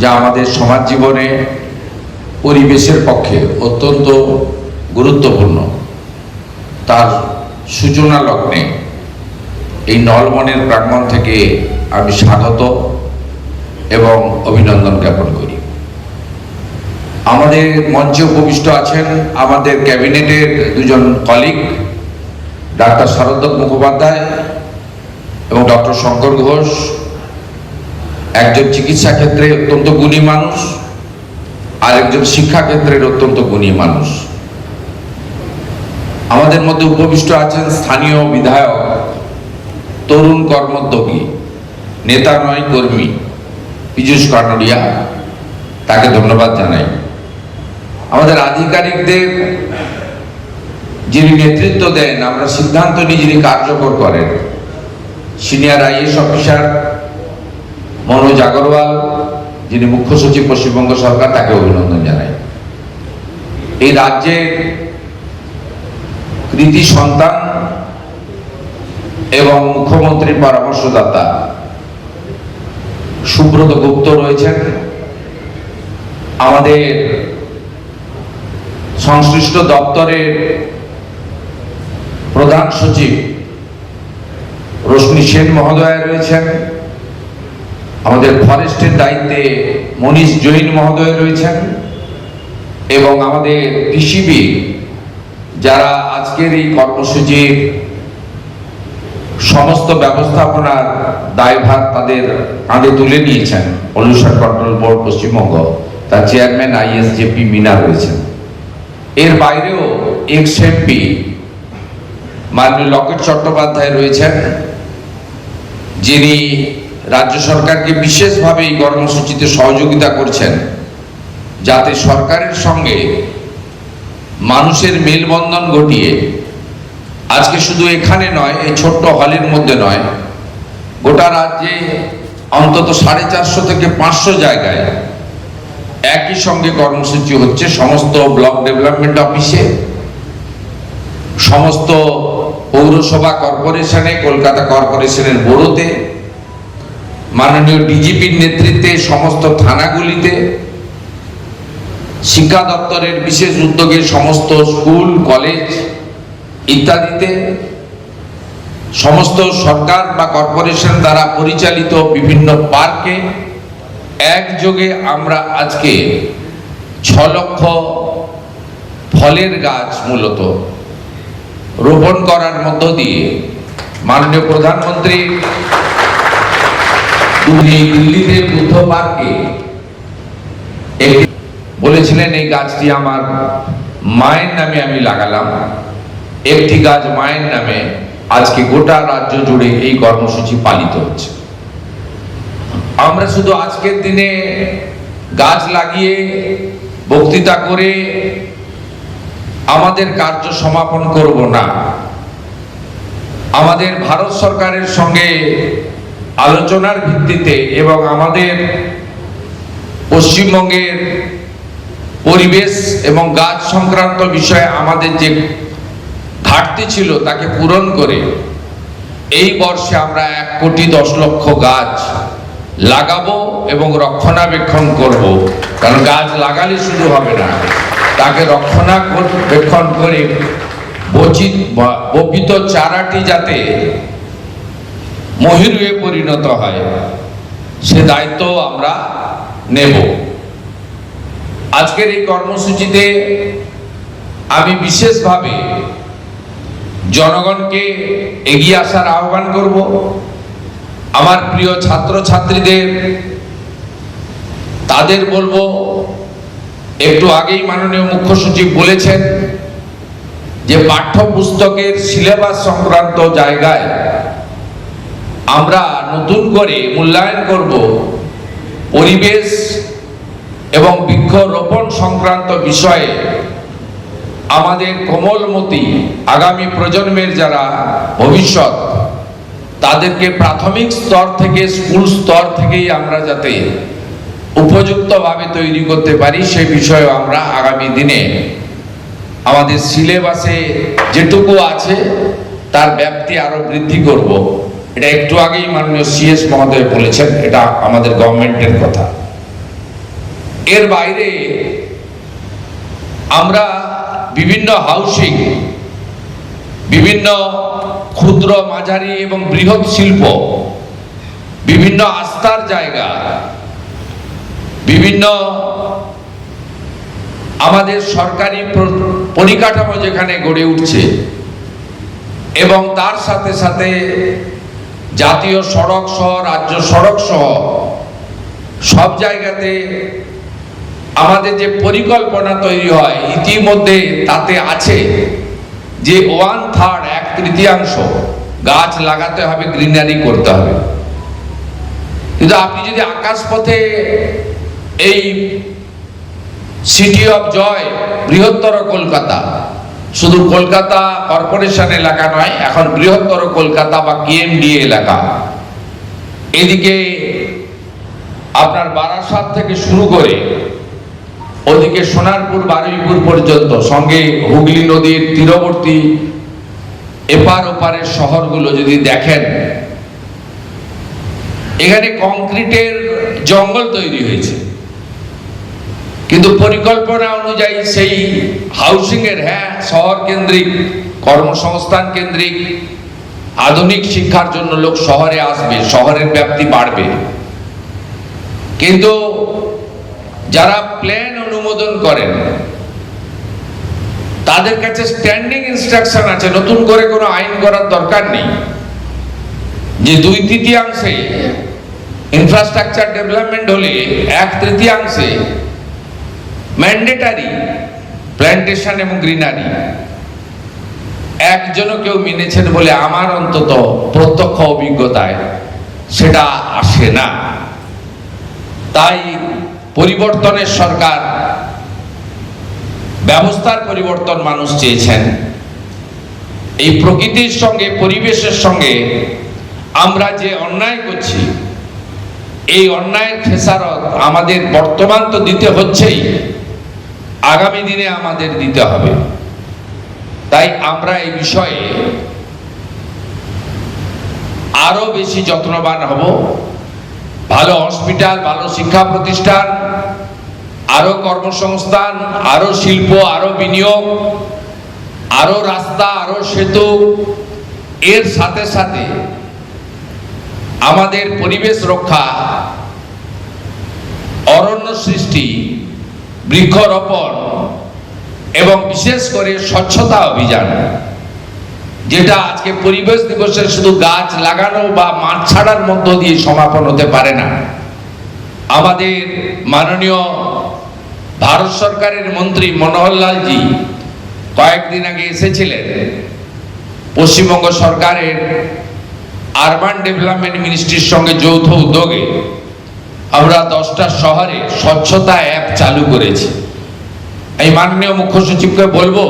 যা আমাদের সমাজ জীবনে পরিবেশের পক্ষে অত্যন্ত গুরুত্বপূর্ণ, তার সূচনা লগ্নে এই নলবনের প্রাঙ্গণ থেকে আমি স্বাগত এবং অভিনন্দন জ্ঞাপন করি। আমাদের মঞ্চে উপবিষ্ট আছেন আমাদের ক্যাবিনেটের দুজন কলিগ, ডাক্তার শারদত্ত মুখোপাধ্যায় এবং ডক্টর শঙ্কর ঘোষ, একজন চিকিৎসা ক্ষেত্রে অত্যন্ত গুণী মানুষ আর একজন শিক্ষা ক্ষেত্রের অত্যন্ত গুণী মানুষ। আমাদের মধ্যে উপবিষ্ট আছেন স্থানীয় বিধায়ক, তরুণ কর্মোদ্যোগী, নেতা নয় কর্মী পীযূষ কানড়িয়া, তাকে ধন্যবাদ জানাই। আমাদের আধিকারিকদের যিনি নেতৃত্ব দেন, আমরা সিদ্ধান্ত নিয়ে যিনি কার্যকর করেন, senior IAS officer Manoj Agarwal, যিনি মুখ্য সচিব পশ্চিমবঙ্গ সরকার, তাকে অভিনন্দন জানাই। এই রাজ্যের কৃতি সন্তান এবং মুখ্যমন্ত্রীর পরামর্শদাতা সুব্রত গুপ্ত রয়েছেন, আমাদের সংশ্লিষ্ট দপ্তরের প্রধান সচিব রশ্মি সেন মহোদয় রয়েছেন, আমাদের ফরেস্টের দায়িত্বে মনীষ জৈন মহোদয় রয়েছেন, এবং আমাদের কৃষিবি যারা আজকের এই কর্মসূচির সমস্ত ব্যবস্থাপনার দায়ভার তাদের কাঁধে তুলে নিয়েছেন, পলিউশন কন্ট্রোল বোর্ড পশ্চিমবঙ্গ, তার চেয়ারম্যান ISJP মিনা রয়েছেন। এর বাইরেও এক্স এমপি মাননীয় লকেট চট্টোপাধ্যায় রয়েছেন, যিনি রাজ্য সরকারকে বিশেষভাবে এই কর্মসূচিতে সহযোগিতা করছেন, যাতে সরকারের সঙ্গে মানুষের মেলবন্ধন ঘটিয়ে আজকে শুধু এখানে নয়, এই ছোট্ট হলের মধ্যে নয়, গোটা রাজ্যে অন্তত 450 থেকে 500 জায়গায় একই সঙ্গে কর্মসূচি হচ্ছে। সমস্ত ব্লক ডেভেলপমেন্ট অফিসে, সমস্ত পৌরসভা কর্পোরেশনে, কলকাতা কর্পোরেশনের বোরোতে, মাননীয় ডিজিপির নেতৃত্বে সমস্ত থানাগুলিতে, শিক্ষা দপ্তরের বিশেষ উদ্যোগে সমস্ত স্কুল কলেজ ইত্যাদিতে, সমস্ত সরকার বা কর্পোরেশন দ্বারা পরিচালিত বিভিন্ন পার্কে একযোগে আমরা আজকে 6 লক্ষ ফলের গাছ মূলত রোপণ করার মধ্য দিয়ে মাননীয় প্রধানমন্ত্রী দিল্লিতে বুদ্ধ পার্কে বলেছিলেন, এই গাছটি আমার মায়ের নামে আমি লাগালাম। একটি গাছ মায়ের নামে আজকে গোটা রাজ্য জুড়ে এই কর্মসূচি পালিত হচ্ছে। আমরা শুধু আজকের দিনে গাছ লাগিয়ে বক্তৃতা করে আমাদের কার্য সমাপন করব না। আমাদের ভারত সরকারের সঙ্গে আলোচনার ভিত্তিতে এবং আমাদের পশ্চিমবঙ্গের পরিবেশ এবং গাছ সংক্রান্ত বিষয়ে আমাদের যে ঘাটতি ছিল তাকে পূরণ করে এই বর্ষে আমরা 1,10,00,000 গাছ লাগাবো এবং রক্ষণাবেক্ষণ করব। কারণ গাছ লাগালে শুধু হবে না, তাকে রক্ষণাবেক্ষণ করে বপিত চারাটি যাতে মহিরুহে পরিণত হয়, সে দায়িত্ব আমরা নেব। আজকের এই কর্মসূচিতে আমি বিশেষভাবে জনগণকে এগিয়ে আসার আহ্বান করব। আমার প্রিয় ছাত্রছাত্রীদের, তাদের বলবো, একটু আগেই মাননীয় মুখ্য সচিব বলেছেন যে পাঠ্যপুস্তকের সিলেবাস সংক্রান্ত জায়গায় আমরা নতুন করে মূল্যায়ন করব পরিবেশ এবং বৃক্ষরোপণ সংক্রান্ত বিষয়ে আমাদের কোমলমতি আগামী প্রজন্মের যারা ভবিষ্যৎ, তাদেরকে প্রাথমিক স্তর থেকে, স্কুল স্তর থেকেই আমরা যাতে উপযুক্তভাবে তৈরি করতে পারি, সেই বিষয়ে আমরা আগামী দিনে আমাদের সিলেবাসে যেটুকু আছে তার ব্যাপ্তি আরো বৃদ্ধি করব। এটা একটু আগেই মাননীয় CS মহোদয় বলেছেন, এটা আমাদের গভর্নমেন্টের কথা। এর বাইরে আমরা বিভিন্ন হাউসিং, বিভিন্ন ক্ষুদ্র মাঝারি এবং বৃহৎ শিল্প, বিভিন্ন আস্থার জায়গা, বিভিন্ন আমাদের সরকারি পরিকাঠামো যেখানে গড়ে উঠছে এবং তার সাথে সাথে জাতীয় সড়ক সহ রাজ্য সড়ক সহ সব জায়গাতে আমাদের যে পরিকল্পনা তৈরি হয়, ইতিমধ্যে তাতে আছে যে 1/3 1/3 গাছ লাগাতে হবে, গ্রিনারি করতে হবে। কিন্তু আপনি যদি আকাশপথে এই সিটি অফ জয়, বৃহত্তর কলকাতা, শুধু কলকাতা কর্পোরেশন এলাকা নয়, এখন বৃহত্তর কলকাতা বা কেএমডিএ এলাকা, এদিকে আপনার বারাসাত থেকে শুরু করে ওদিকে সোনারপুর বারুইপুর পর্যন্ত, সঙ্গে হুগলি নদীর তীরবর্তী এপার ওপারের শহরগুলো যদি দেখেন, এখানে কংক্রিটের জঙ্গল তৈরি হয়েছে, কিন্তু পরিকল্পনা অনুযায়ী সেই হাউসিং এর, হ্যাঁ, শহর কেন্দ্রিক, কর্মসংস্থান কেন্দ্রিক, আধুনিক শিক্ষার জন্য লোক শহরে আসবে, শহরের ব্যাপ্তি বাড়বে, কিন্তু যারা প্ল্যান অনুমোদন করেন তাদের কাছে স্ট্যান্ডিং ইনস্ট্রাকশন আছে, নতুন করে কোনো আইন করার দরকার নেই, যে 2/3 ইনফ্রাস্ট্রাকচার ডেভেলপমেন্ট হলে 1/3 ম্যান্ডেটারি প্ল্যান্টেশন এবং গ্রিনারি। একজনও কেউ মেনেছেন বলে আমার অন্তত প্রত্যক্ষ অভিজ্ঞতায় সেটা আসে না। তাই পরিবর্তনের সরকার, ব্যবস্থার পরিবর্তন মানুষ চেয়েছেন। এই প্রকৃতির সঙ্গে, পরিবেশের সঙ্গে আমরা যে অন্যায় করছি, এই অন্যায়ের খেসারত আমাদের বর্তমান তো দিতে হচ্ছেই, আগামী দিনে আমাদের দিতে হবে। তাই আমরা এই বিষয়ে আরো বেশি যত্নবান হব। ভালো হসপিটাল, ভালো শিক্ষা প্রতিষ্ঠান, আরো কর্মসংস্থান, আরো শিল্প, আরো বিনিয়োগ, আরো রাস্তা, আরো সেতু, এর সাথে সাথে আমাদের পরিবেশ রক্ষা, অরণ্য সৃষ্টি, বৃক্ষরোপণ এবং বিশেষ করে স্বচ্ছতা অভিযান, যেটা আজকে পরিবেশ দিবসের শুধু গাছ লাগানো বা মাঠ ছাড়ার মধ্য দিয়ে সমাপন হতে পারে না। আমাদের মাননীয় ভারত সরকারের মন্ত্রী মনোহরলালজি কয়েকদিন আগে এসেছিলেন। পশ্চিমবঙ্গ সরকারের আরবান ডেভেলপমেন্ট মিনিস্ট্রির সঙ্গে যৌথ উদ্যোগে আমরা 10টা শহরে স্বচ্ছতা অ্যাপ চালু করেছি। এই মাননীয় মুখ্য সচিবকে বলবো